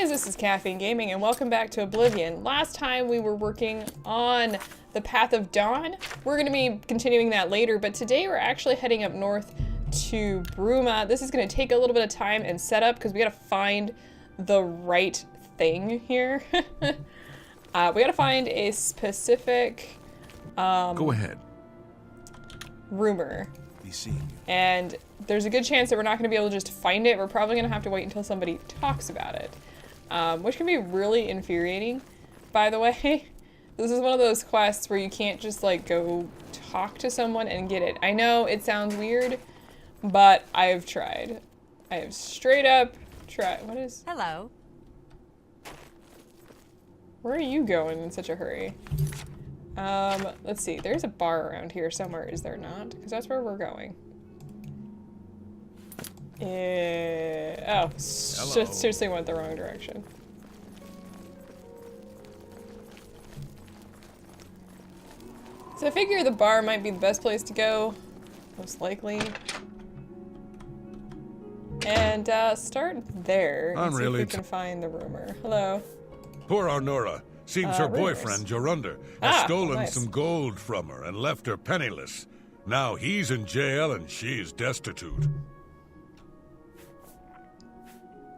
guys, this is Caffeine Gaming and welcome back to Oblivion. Last time we were working on the Path of Dawn. We're going to be continuing that later, but today we're actually heading up north to Bruma. This is going to take a little bit of time and setup because we got to find the right thing here. We got to find a specific go ahead. rumor. Be seeing you. And there's a good chance that we're not going to be able to just find it. We're probably going to have to wait until somebody talks about it. Which can be really infuriating, by the way. This is one of those quests where you can't just, like, go talk to someone and get it. I know it sounds weird, but I've tried. I have straight up tried. What is... Hello. Where are you going in such a hurry? Let's see. There's a bar around here somewhere, is there not? Because that's where we're going. Oh, seriously went the wrong direction. So I figure the bar might be the best place to go, most likely. And start there and see if we can find the rumor. Hello. Poor Arnora. Seems her rumors. boyfriend, Jorunda, has stolen nice. some gold from her and left her penniless. Now he's in jail and she's destitute.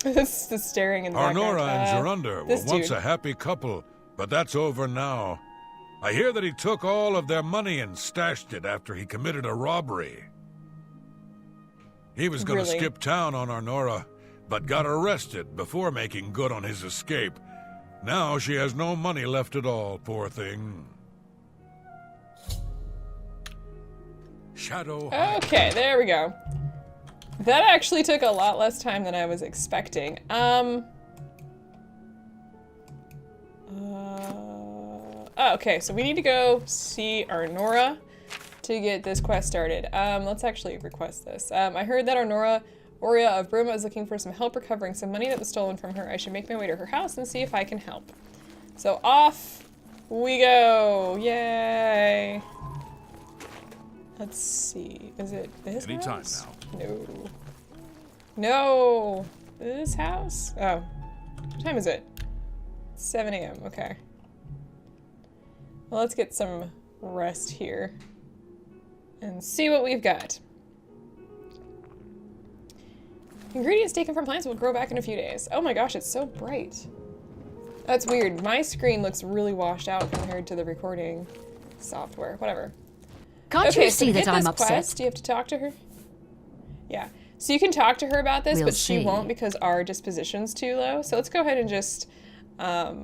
This is staring in the Arnora background. and Jorunda were once a happy couple, but that's over now. I hear that he took all of their money and stashed it after he committed a robbery. He was going to skip town on Arnora, but got arrested before making good on his escape. Now she has no money left at all, poor thing. Shadow. Okay, there we go. That actually took a lot less time than I was expecting. Okay, so we need to go see Arnora to get this quest started. Let's actually request this. I heard that Aurea of Bruma is looking for some help recovering some money that was stolen from her. I should make my way to her house and see if I can help. So off we go. Yay. Let's see. Is it this Anytime house? now. No. No. This house? Oh. What time is it? 7 a.m. Okay. Well, let's get some rest here and see what we've got. Ingredients taken from plants will grow back in a few days. Oh my gosh, it's so bright. That's weird. My screen looks really washed out compared to the recording software. Whatever. Can't you see that I'm upset? Quest, do you have to talk to her? Yeah. So you can talk to her about this, but she won't because our disposition's too low. So let's go ahead and just I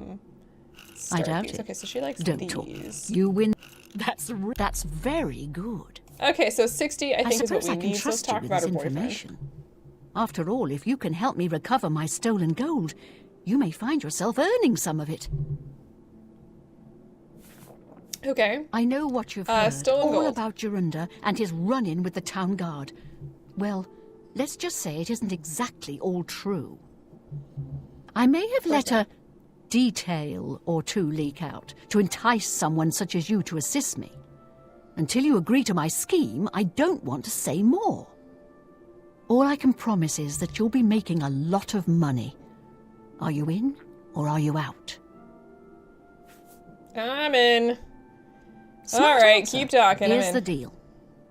doubt these. it. Okay, so she likes Don't these. talk. You win. That's very good. Okay, so 60 I think is what we need. So let's Trust you talk with about this her boyfriend. information. After all, if you can help me recover my stolen gold, you may find yourself earning some of it. Okay. I know what you've heard, stolen all gold. about Jorunda and his run-in with the town guard. Well, let's just say it isn't exactly all true. I may have let a detail or two leak out to entice someone such as you to assist me. Until you agree to my scheme, I don't want to say more. All I can promise is that you'll be making a lot of money. Are you in or are you out? I'm in. Smart All right, answer. keep talking. Here's I'm in. the deal.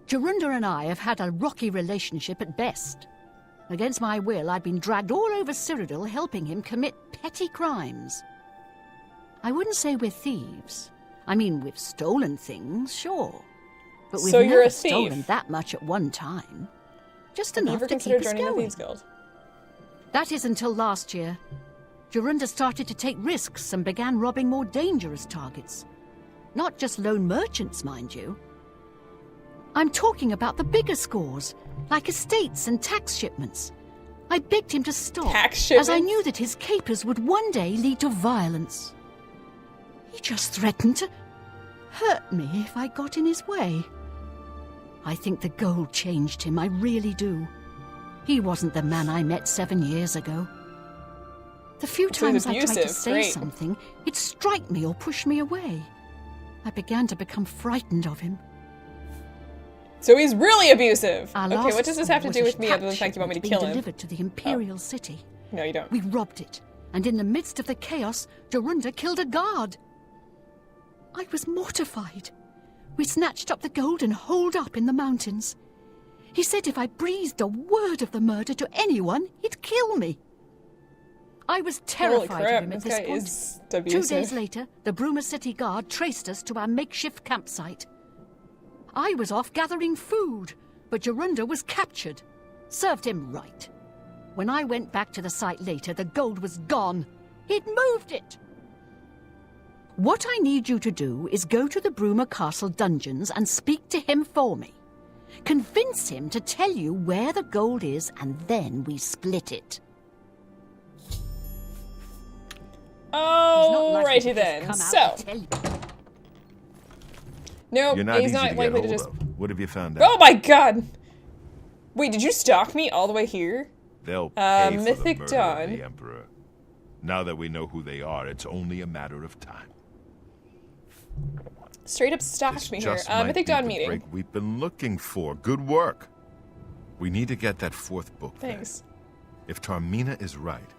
Jorunda and I have had a rocky relationship at best. Against my will, I've been dragged all over Cyrodiil helping him commit petty crimes. I wouldn't say we're thieves. I mean, we've stolen things, sure. But we've So you're never a thief. stolen that much at one time. Just Have you enough ever to considered keep us joining the going. Thieves Guild? That is until last year. Jorunda started to take risks and began robbing more dangerous targets. Not just lone merchants, mind you. I'm talking about the bigger scores, like estates and tax shipments. I begged him to stop, Tax shipments? as I knew that his capers would one day lead to violence. He just threatened to hurt me if I got in his way. I think the gold changed him, I really do. He wasn't the man I met 7 years ago. The few So he's times I tried to abusive, say great. something, he'd strike me or push me away. I began to become frightened of him. So he's really abusive. Our Okay, last what does this have to was do a with me other than the tax fact you want me to shipment kill being him? delivered to the Imperial City. No, you don't. We robbed it, and in the midst of the chaos, Jorunda killed a guard. I was mortified. We snatched up the gold and holed up in the mountains. He said if I breathed a word of the murder to anyone, he'd kill me. I was terrified of him at this point. Is abusive. 2 days later, the Bruma City Guard traced us to our makeshift campsite. I was off gathering food, but Jorunda was captured. Served him right. When I went back to the site later, the gold was gone. He'd moved it. What I need you to do is go to the Bruma Castle dungeons and speak to him for me. Convince him to tell you where the gold is, and then we split it. Oh, righty then. So, no, You're not he's easy not to get likely to hold just. of. What have you found out? Oh my God! Wait, did you stalk me all the way here? They'll pay for Mythic the murder Dawn. of the Emperor. Now that we know who they are, it's only a matter of time. Straight up stalked This me here. just might Mythic be Dawn the meeting. break we've been looking for. Good work. We need to get that 4th book then. Thanks. If Tarmina is right,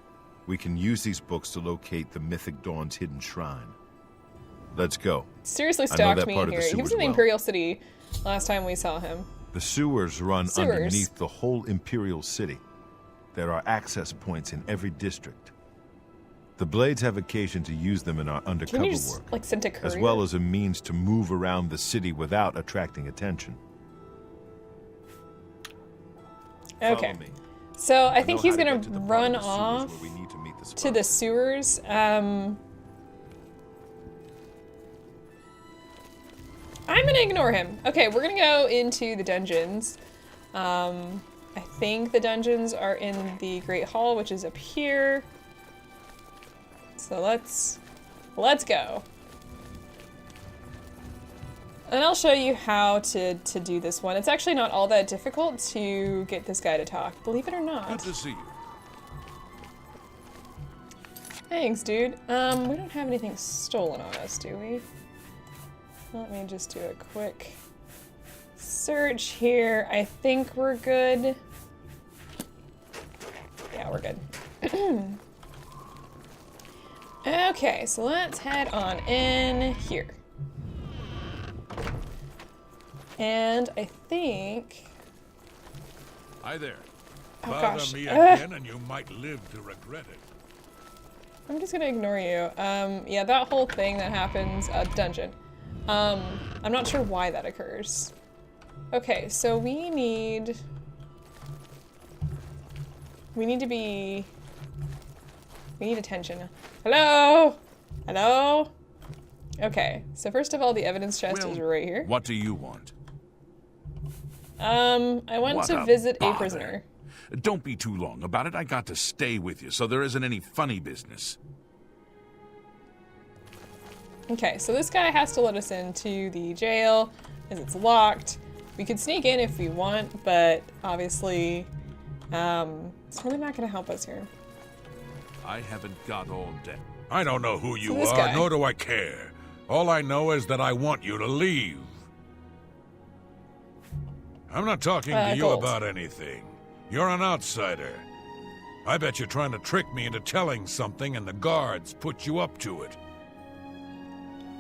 we can use these books to locate the Mythic Dawn's hidden shrine. Let's go. Seriously I know stalked that me part of the here. He was sewers in the well. Imperial City last time we saw him. The sewers run Sewers. underneath the whole Imperial City. There are access points in every district. The Blades have occasion to use them in our Can undercover you just, work, like, send a courier? as well as a means to move around the city without attracting attention. Okay. Follow me. So I I think know he's how to gonna get to the part run of the sewers off where we need to meet the to the spots. sewers. I'm gonna ignore him. Okay, we're gonna go into the dungeons. I think the dungeons are in the Great Hall, which is up here. So let's go. And I'll show you how to do this one. It's actually not all that difficult to get this guy to talk, believe it or Good not. to see you. Thanks, dude. We don't have anything stolen on us, do we? Let me just do a quick search here. I think we're good. Yeah, we're good. Okay, so let's head on in here. And I think... Hi there. Oh, Bother gosh. me again and you might live to regret it. I'm just gonna ignore you. Yeah, that whole thing that happens, dungeon. I'm not sure why that occurs. Okay, so we need attention. Hello? Hello? Okay, so first of all, the evidence chest is right here. What do you want? I want What to a visit a bother. prisoner. Don't be too long about it. I got to stay with you, so there isn't any funny business. Okay, so this guy has to let us into the jail, as it's locked. We could sneak in if we want, but obviously, it's really not gonna help us here. I haven't got all day. I don't know who you this are, guy. nor do I care. All I know is that I want you to leave. I'm not talking to you gold. about anything. You're an outsider. I bet you're trying to trick me into telling something and the guards put you up to it.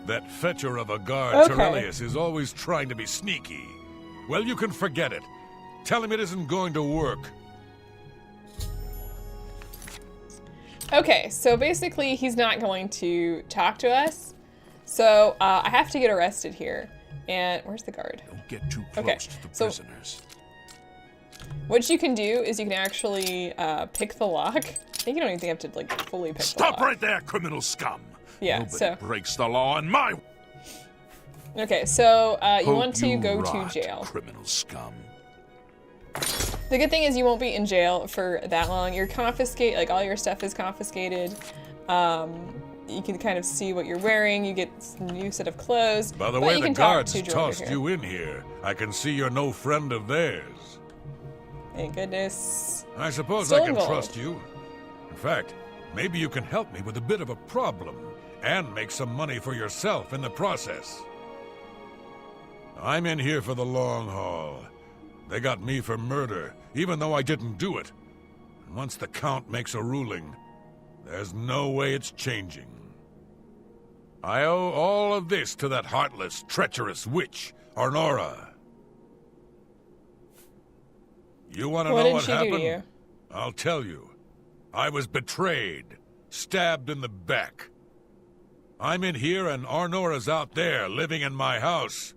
That fetcher of a guard, Okay. Terelius, is always trying to be sneaky. Well, you can forget it. Tell him it isn't going to work. Okay, so basically he's not going to talk to us. So I have to get arrested here. And where's the guard? Don't get too close Okay, to the so- prisoners. What you can do is you can actually pick the lock. I think you don't even have to like fully pick the Stop lock. right there, criminal scum! Yeah, Nobody so- breaks the law in my... Okay, so you Hope want to you go rot, to jail. criminal scum. The good thing is you won't be in jail for that long. You're confiscated, like all your stuff is confiscated. You can kind of see what you're wearing. You get a new set of clothes. By the but way you the can talk guards to Jordan tossed here. you in here, I can see you're no friend of theirs. Thank goodness. I suppose Still I can involved. trust you. In fact, maybe you can help me with a bit of a problem and make some money for yourself in the process. I'm in here for the long haul. They got me for murder, even though I didn't do it. And once the Count makes a ruling, There's no way it's changing. I owe all of this to that heartless, treacherous witch, Arnora. You want to know what happened? What did she do to you? I'll tell you. I was betrayed, stabbed in the back. I'm in here and Arnora's out there, living in my house.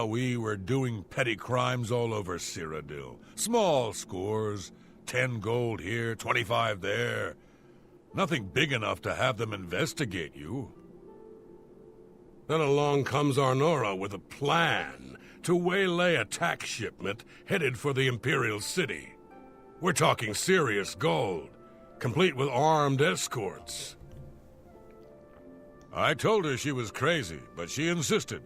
We were doing petty crimes all over Cyrodiil. Small scores, 10 gold here, 25 there. Nothing big enough to have them investigate you. Then along comes Arnora with a plan to waylay a tax shipment headed for the Imperial City. We're talking serious gold, complete with armed escorts. I told her she was crazy, but she insisted.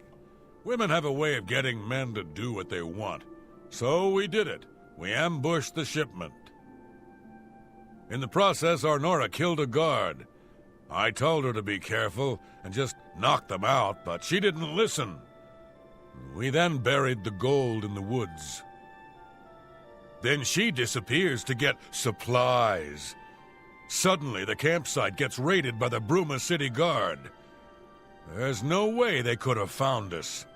Women have a way of getting men to do what they want. So we did it. We ambushed the shipment. In the process, Arnora killed a guard. I told her to be careful and just knock them out, but she didn't listen. We then buried the gold in the woods. Then she disappears to get supplies. Suddenly, the campsite gets raided by the Bruma City Guard. There's no way they could have found us.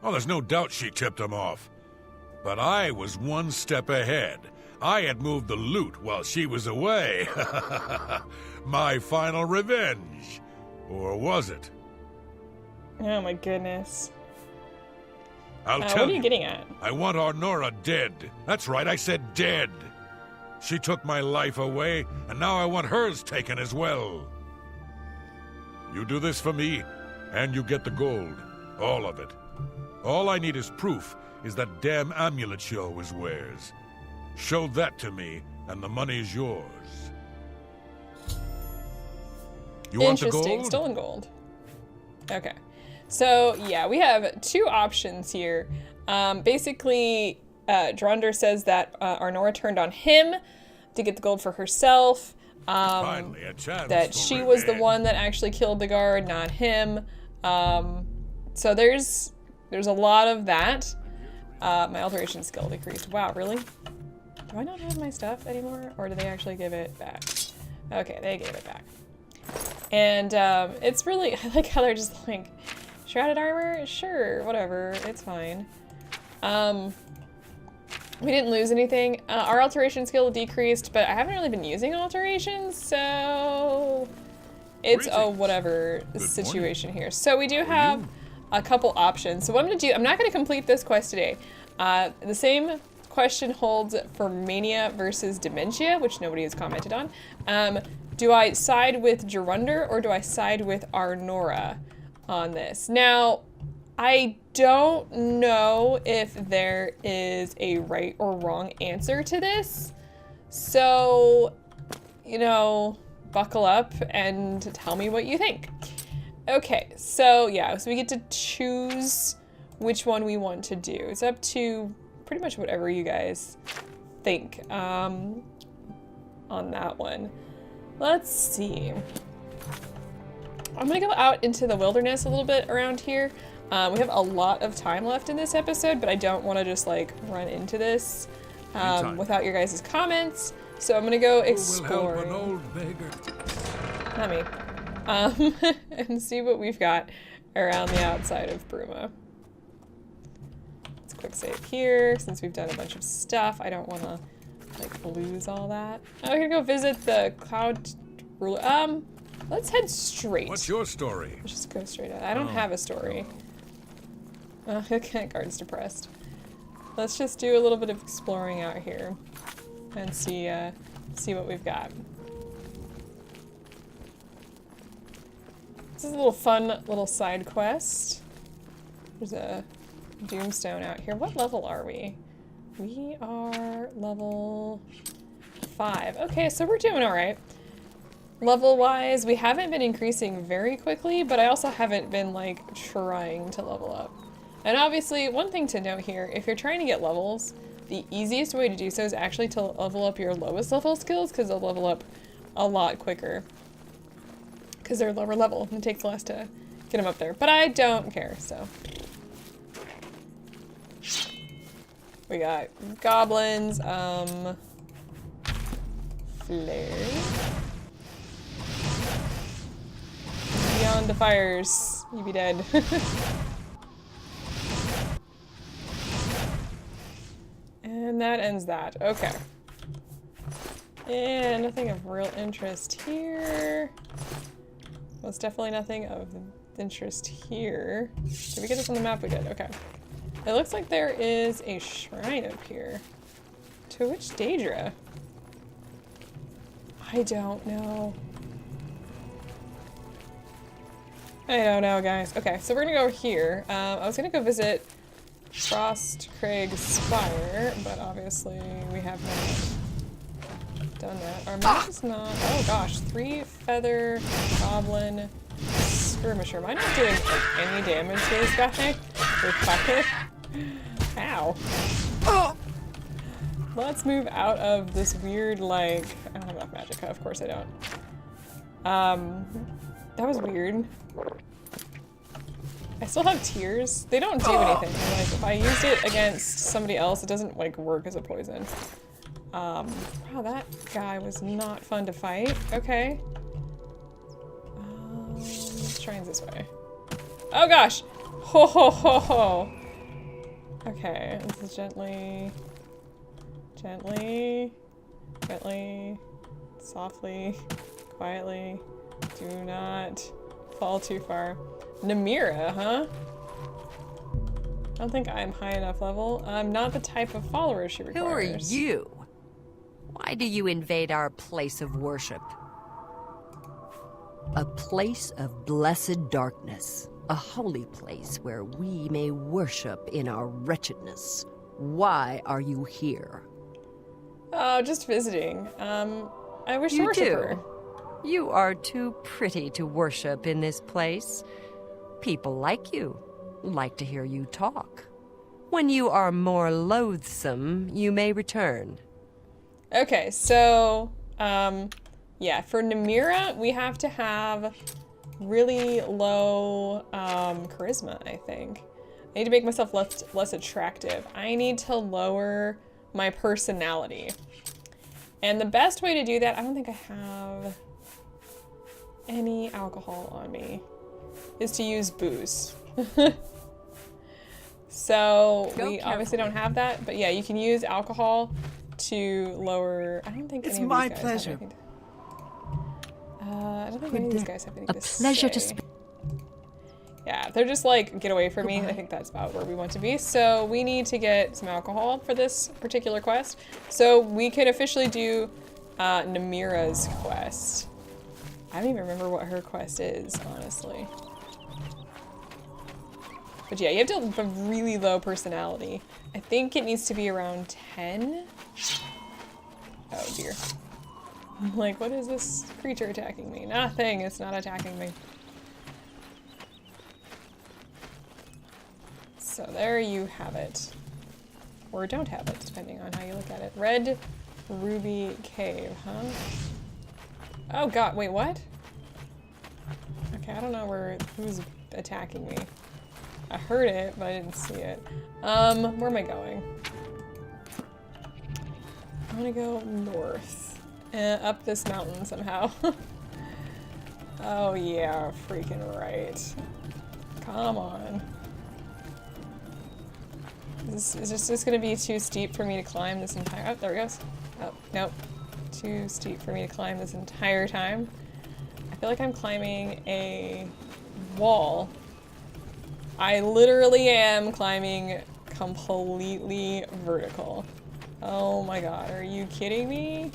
Oh, there's no doubt she tipped them off. But I was one step ahead. I had moved the loot while she was away. My final revenge. Or was it? Oh my goodness. I'll tell you. What are you getting at? I want Arnora dead. That's right, I said dead. She took my life away, and now I want hers taken as well. You do this for me, and you get the gold. All of it. All I need is proof is that damn amulet she always wears. Show that to me, and the money's yours. You want the gold? Interesting. Stolen gold. Okay. So, yeah, we have two options here. Basically, Dronder says that Arnora turned on him to get the gold for herself. Finally, a chance that for she revenge. was the one that actually killed the guard, not him. So there's a lot of that. My alteration skill decreased. Wow, really? Do I not have my stuff anymore? Or do they actually give it back? Okay, they gave it back. And it's really, I like how they're just like, shrouded armor? Sure, whatever, it's fine. We didn't lose anything. Our alteration skill decreased, but I haven't really been using alterations, so it's a whatever situation here. So we do have a couple options. So what I'm gonna do, I'm not gonna complete this quest today. The same question holds for Mania versus Dementia, which nobody has commented on. Do I side with Gerunder or do I side with Arnora on this? Now, I don't know if there is a right or wrong answer to this. So, you know, buckle up and tell me what you think. Okay, so yeah, so we get to choose which one we want to do. It's up to pretty much whatever you guys think on that one. Let's see. I'm gonna go out into the wilderness a little bit around here. We have a lot of time left in this episode, but I don't want to just like run into this without your guys' comments. So I'm gonna go explore. Not me. And see what we've got around the outside of Bruma. Let's quick save here since we've done a bunch of stuff. I don't want to like lose all that. I'm gonna go visit the Cloud Ruler. Let's head straight. What's your story? Let's just go straight out. I don't have a story. Guard's depressed. Let's just do a little bit of exploring out here and see what we've got. This is a little fun little side quest. There's a Doomstone out here. What level are we? We are level 5. Okay, so we're doing all right. Level-wise, we haven't been increasing very quickly, but I also haven't been like trying to level up. And obviously, one thing to note here, if you're trying to get levels, the easiest way to do so is actually to level up your lowest level skills, because they'll level up a lot quicker. Because they're lower level, and it takes less to get them up there. But I don't care, so. We got goblins, flares. Beyond the fires, you be dead. And that ends that. Okay. And nothing of real interest here. Well, it's definitely nothing of interest here. Did we get this on the map? We did. Okay. It looks like there is a shrine up here. To which Daedra? I don't know. I don't know, guys. Okay, so we're gonna go over here. I was gonna go visit Frost Craig's Spire, but obviously we have not done that. Our map is not. Oh gosh, 3 feather goblin skirmisher. Am I not doing like, any damage to this guy with fire? Ow. Oh. Let's move out of this weird, like, I don't have enough magicka, of course I don't. That was weird. I still have tears. They don't do anything. Like, if I used it against somebody else, it doesn't, like, work as a poison. Wow, that guy was not fun to fight. Okay. Shrines this way. Oh gosh! Ho ho ho ho! Okay, this is gently, softly, quietly. Do not fall too far. Namira, huh? I don't think I'm high enough level. I'm not the type of follower she requires. Who are you? Why do you invade our place of worship? A place of blessed darkness. A holy place where we may worship in our wretchedness. Why are you here? Oh, just visiting. I wish to worship her. You are too pretty to worship in this place. People like you, like to hear you talk. When you are more loathsome, you may return. Okay, so, yeah, for Namira, we have to have really low charisma, I think. I need to make myself less attractive. I need to lower my personality. And the best way to do that, I don't think I have any alcohol on me, is to use booze. So we obviously don't have that, but yeah, you can use alcohol to lower. I don't think it's any of my these guys pleasure. have anything I don't think any of these guys have anything to say. A pleasure to speak. Yeah, they're just like, get away from me. I think that's about where we want to be. So we need to get some alcohol for this particular quest. So we could officially do Namira's quest. I don't even remember what her quest is, honestly. But yeah, you have to have a really low personality. I think it needs to be around 10. Oh dear. I'm like, what is this creature attacking me? Nothing, it's not attacking me. So there you have it. Or don't have it, depending on how you look at it. Red Ruby Cave, huh? Oh god, wait, what? Okay, I don't know who's attacking me. I heard it, but I didn't see it. Where am I going? I'm gonna go north. Up this mountain somehow. Oh yeah, freaking right. Come on. Is this gonna be too steep for me to climb this entire— oh, there it goes. Oh, nope. Too steep for me to climb this entire time. I feel like I'm climbing a wall. I literally am climbing completely vertical. Oh my god, are you kidding me?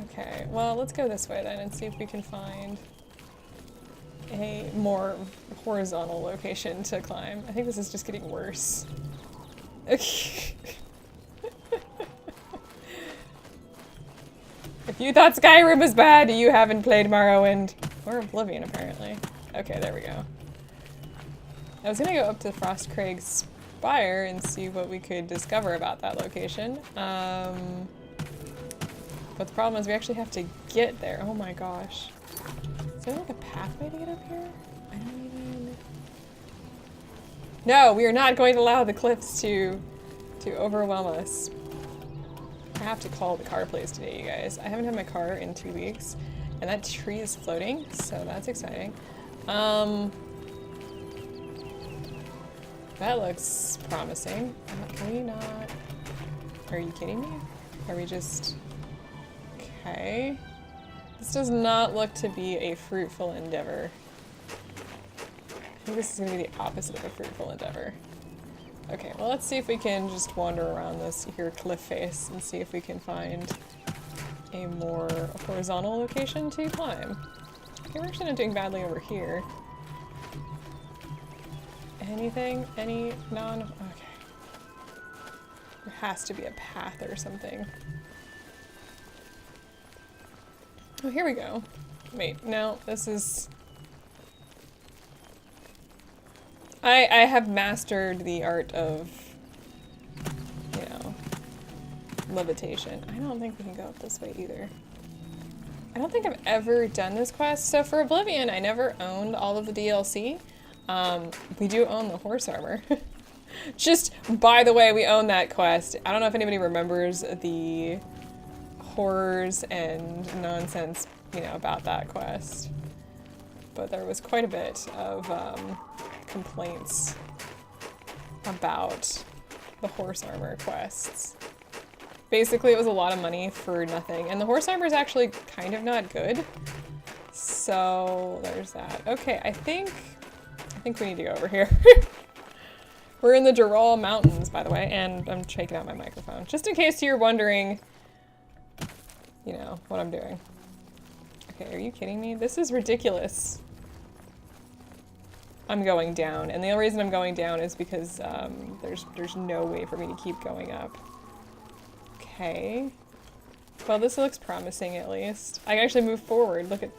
Okay, well, let's go this way then and see if we can find a more horizontal location to climb. I think this is just getting worse. Okay. If you thought Skyrim was bad, you haven't played Morrowind. Or Oblivion, apparently. Okay, there we go. I was gonna go up to Frost Craig's Spire and see what we could discover about that location. But the problem is we actually have to get there. Oh my gosh. Is there like a pathway to get up here? I don't even... No, we are not going to allow the cliffs to overwhelm us. I have to call the car place today, you guys. I haven't had my car in 2 weeks, and that tree is floating, so that's exciting. That looks promising. Can we not... Are you kidding me? Are we just... Okay. This does not look to be a fruitful endeavor. I think this is going to be the opposite of a fruitful endeavor. Okay, well let's see if we can just wander around this here cliff face and see if we can find a more horizontal location to climb. Okay, we're actually not doing badly over here. Anything? Any non... Okay. There has to be a path or something. Oh, here we go. Wait, no, this is... I have mastered the art of, you know, levitation. I don't think we can go up this way either. I don't think I've ever done this quest. So for Oblivion, I never owned all of the DLC. We do own the horse armor. Just, by the way, we own that quest. I don't know if anybody remembers the horrors and nonsense, you know, about that quest. But there was quite a bit of complaints about the horse armor quests. Basically, it was a lot of money for nothing, and the horse armor is actually kind of not good. So there's that. Okay, I think we need to go over here. We're in the Dural Mountains, by the way, and I'm shaking out my microphone just in case you're wondering, you know, what I'm doing. Okay, are you kidding me? This is ridiculous. I'm going down, and the only reason I'm going down is because there's no way for me to keep going up. Okay. Well, this looks promising at least. I can actually move forward. Look at...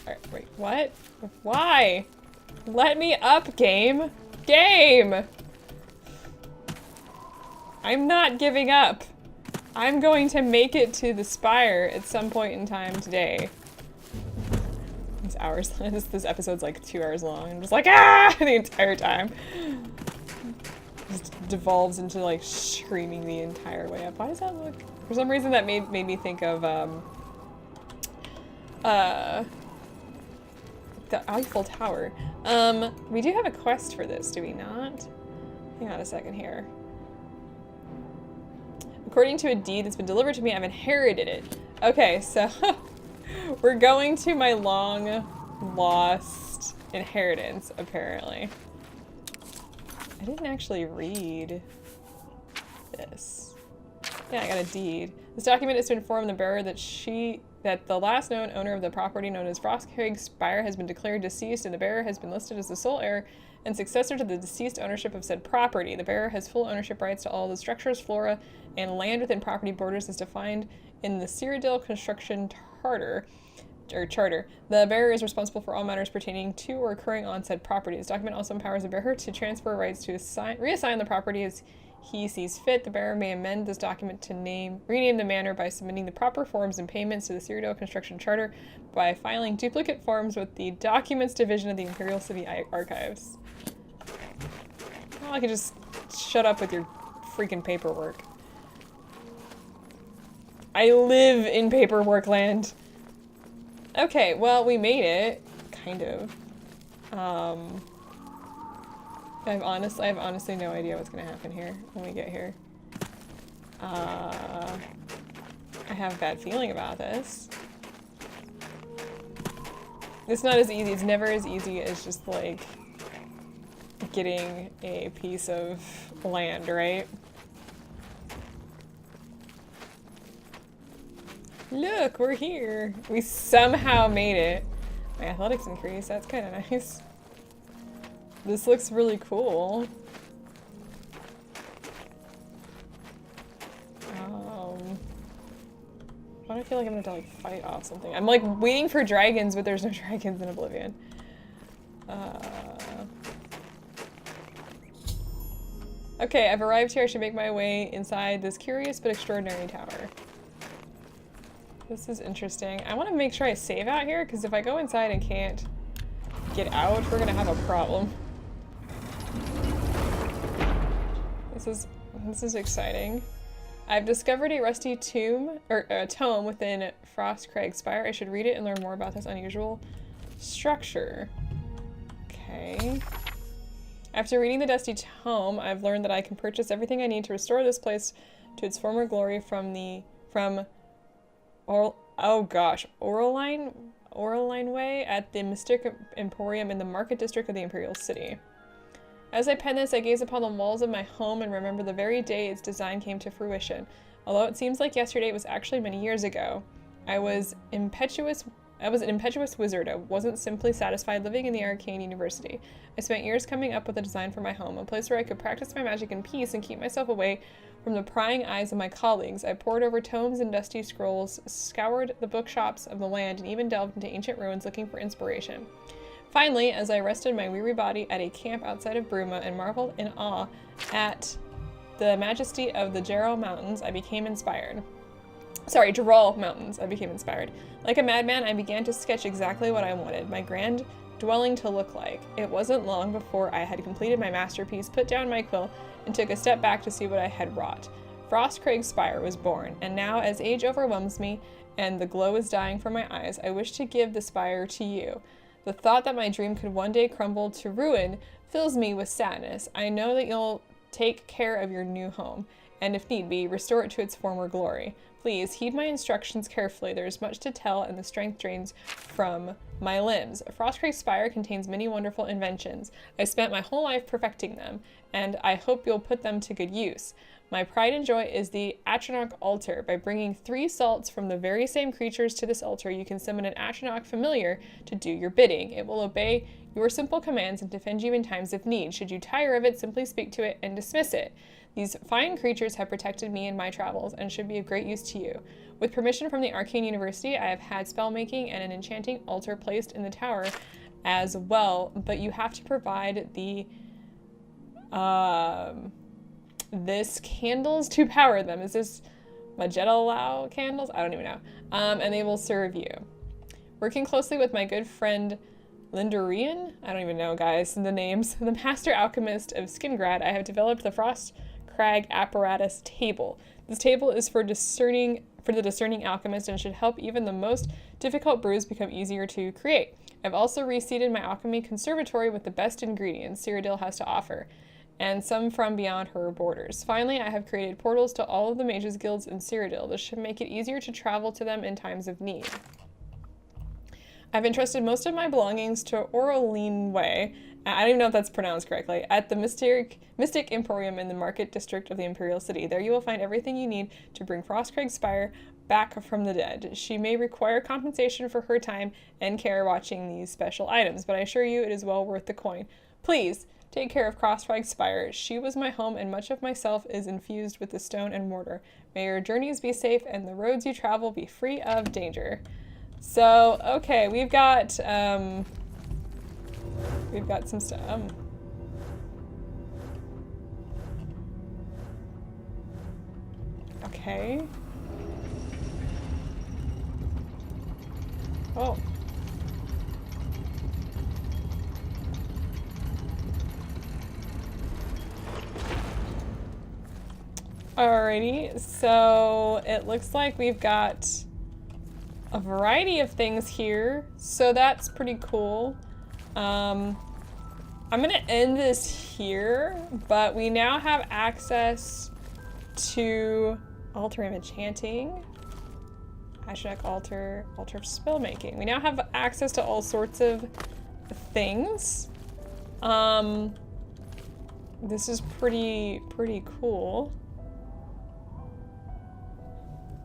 Alright, wait, what? Why? Let me up, game! Game! I'm not giving up. I'm going to make it to the spire at some point in time today. These hours, this episode's like 2 hours long. I'm just like, ah! The entire time. Just devolves into like screaming the entire way up. Why does that look? For some reason that made me think of the Eiffel Tower. We do have a quest for this, do we not? Hang on a second here. According to a deed that's been delivered to me, I've inherited it. Okay, so we're going to my long lost inheritance, apparently. I didn't actually read this. Yeah, I got a deed. This document is to inform the bearer that the last known owner of the property known as Frostcraig Spire has been declared deceased, and the bearer has been listed as the sole heir and successor to the deceased ownership of said property. The bearer has full ownership rights to all the structures, flora, and land within property borders as defined in the Cyrodiil Construction Charter. The bearer is responsible for all matters pertaining to or occurring on said property. This document also empowers the bearer to transfer rights to reassign the property as he sees fit. The bearer may amend this document to rename the manor by submitting the proper forms and payments to the Cyrodiil Construction Charter by filing duplicate forms with the Documents Division of the Imperial City Archives. Well, I could just shut up with your freaking paperwork. I live in paperwork land. Okay, well, we made it, kind of. I have honestly no idea what's gonna happen here when we get here. I have a bad feeling about this. It's not as easy. It's never as easy as just like getting a piece of land, right? Look, we're here. We somehow made it. My athletics increase. That's kind of nice. This looks really cool. Why do I feel like I'm gonna have to like fight off something? I'm like waiting for dragons, but there's no dragons in Oblivion. Okay, I've arrived here. I should make my way inside this curious but extraordinary tower. This is interesting. I want to make sure I save out here, because if I go inside and can't get out, we're gonna have a problem. This is exciting. I've discovered a rusty tome within Frostcrag Spire. I should read it and learn more about this unusual structure. Okay. After reading the dusty tome, I've learned that I can purchase everything I need to restore this place to its former glory from Oraline Way at the Mystic Emporium in the Market District of the Imperial City. As I pen this, I gaze upon the walls of my home and remember the very day its design came to fruition. Although it seems like yesterday, it was actually many years ago. I was an impetuous wizard. I wasn't simply satisfied living in the Arcane University. I spent years coming up with a design for my home, a place where I could practice my magic in peace and keep myself away from the prying eyes of my colleagues. I pored over tomes and dusty scrolls, scoured the bookshops of the land, and even delved into ancient ruins looking for inspiration. Finally, as I rested my weary body at a camp outside of Bruma and marveled in awe at the majesty of the Jarrell Mountains, I became inspired. Jarrell Mountains, I became inspired. Like a madman, I began to sketch exactly what I wanted my grand dwelling to look like. It wasn't long before I had completed my masterpiece, put down my quill, and took a step back to see what I had wrought. Frostcrag Spire was born, and now as age overwhelms me and the glow is dying from my eyes, I wish to give the spire to you. The thought that my dream could one day crumble to ruin fills me with sadness. I know that you'll take care of your new home, and if need be, restore it to its former glory. Please heed my instructions carefully. There is much to tell, and the strength drains from my limbs. Frostcrag Spire contains many wonderful inventions. I spent my whole life perfecting them, and I hope you'll put them to good use. My pride and joy is the Atronach altar. By bringing 3 salts from the very same creatures to this altar, you can summon an Atronach familiar to do your bidding. It will obey your simple commands and defend you in times of need. Should you tire of it, simply speak to it and dismiss it. These fine creatures have protected me in my travels and should be of great use to you. With permission from the Arcane University, I have had spellmaking and an enchanting altar placed in the tower as well, but you have to provide the this candles to power them. Is this Magellau candles? I don't even know. And they will serve you. Working closely with my good friend Lindurian, I don't even know, guys, the names, the master alchemist of Skingrad, I have developed the Frostcrag apparatus table. This table is for the discerning alchemist and should help even the most difficult brews become easier to create. I've also reseeded my alchemy conservatory with the best ingredients Cyrodiil has to offer, and some from beyond her borders. Finally, I have created portals to all of the mages guilds in Cyrodiil. This should make it easier to travel to them in times of need. I've entrusted most of my belongings to Oraline Way, I don't even know if that's pronounced correctly, at the Mystic Emporium in the Market District of the Imperial City. There you will find everything you need to bring Frostcrag Spire back from the dead. She may require compensation for her time and care watching these special items, but I assure you it is well worth the coin. Please, take care of Frostcrag Spire. She was my home, and much of myself is infused with the stone and mortar. May your journeys be safe, and the roads you travel be free of danger. So, okay, we've got some stuff. Okay. Oh. Alrighty, so it looks like we've got a variety of things here, so that's pretty cool. I'm gonna end this here, but we now have access to Altar of Enchanting, hashtag altar of spellmaking. We now have access to all sorts of things. This is pretty cool.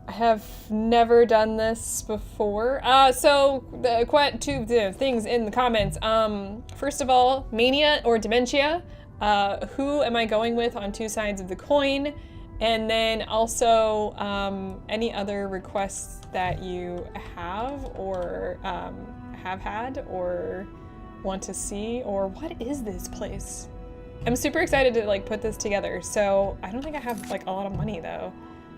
I have never done this before. So two things in the comments. First of all, mania or dementia. Who am I going with on 2 sides of the coin? And then also any other requests that you have or have had or want to see, or what is this place? I'm super excited to put this together. So I don't think I have a lot of money though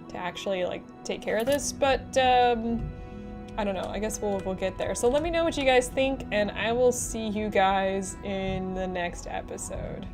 to actually take care of this, but I don't know, I guess we'll get there. So let me know what you guys think, and I will see you guys in the next episode.